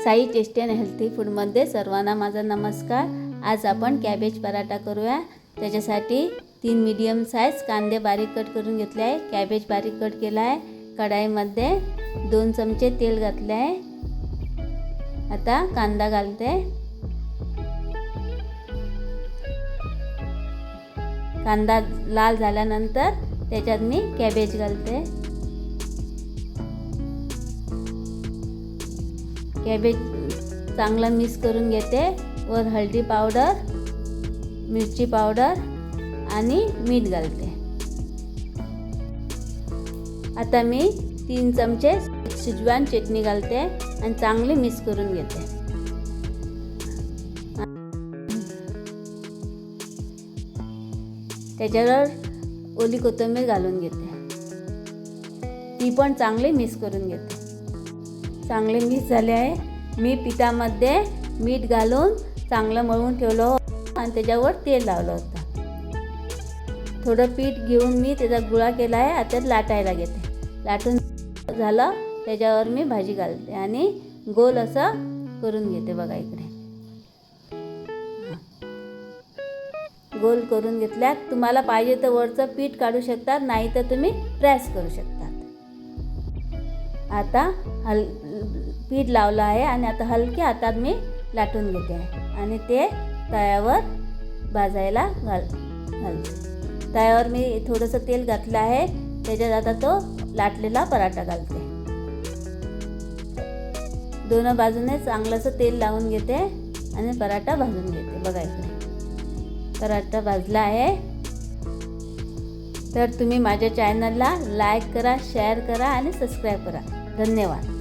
Sai tasty and healthy फूडमध्ये सर्वांना माझा नमस्कार। आज आपण कॅबेज पराठा करूया। त्याच्यासाठी 3 मीडियम साइज कांदे बारीक कट करून घेतले आहे। कॅबेज बारीक कट केला आहे। कढाईमध्ये 2 चमचे तेल घातले आहे। आता कांदा घालते। कांदा लाल झाल्यानंतर त्याच्यात मी कॅबेज घालते। कॅबेज चांगला मिक्स करून घेते। वर हळदी पावडर, मिरची पावडर आणि मीठ घालते। आता मी 3 चमचे शेजवान चटणी घालते आणि चांगली मिक्स करून घेते। त्याच्यावर ओली कोथिंबीर घालून घेते। ती पण चांगली मिक्स करून घेते। चांगले मिक्स झाले आहे। मी पिठामध्ये मीठ घालून चांगलं मळून ठेवलं आणि त्याच्यावर तेल लावलं होतं। थोडं पीठ घेऊन मी त्याचा गुळा केला आहे। आता लाटायला घेते। लाटून झालं त्याच्यावर मी भाजी घालते आणि गोल असं करून घेते। बघा इकडे गोल करून घेतल्यात। तुम्हाला पाहिजे तर वरचं पीठ काढू शकता, नाही तर तुम्ही प्रेस करू शकता। आता पीठ लावलं आहे आणि आता हलके हातात मी लाटून घेते आणि ते तव्यावर भाजायला घालते। तव्यावर मी थोडंसं तेल घातलं आहे। त्याच्यात आता तो लाटलेला पराठा घालते। दोन्ही बाजूने चांगलंसं तेल लावून घेते आणि पराठा भाजून घेते। बघा इकडे पराठा भाजला आहे। तर तुम्ही माझ्या चॅनलला लाईक करा, शेअर करा आणि सबस्क्राईब करा। धन्यवाद।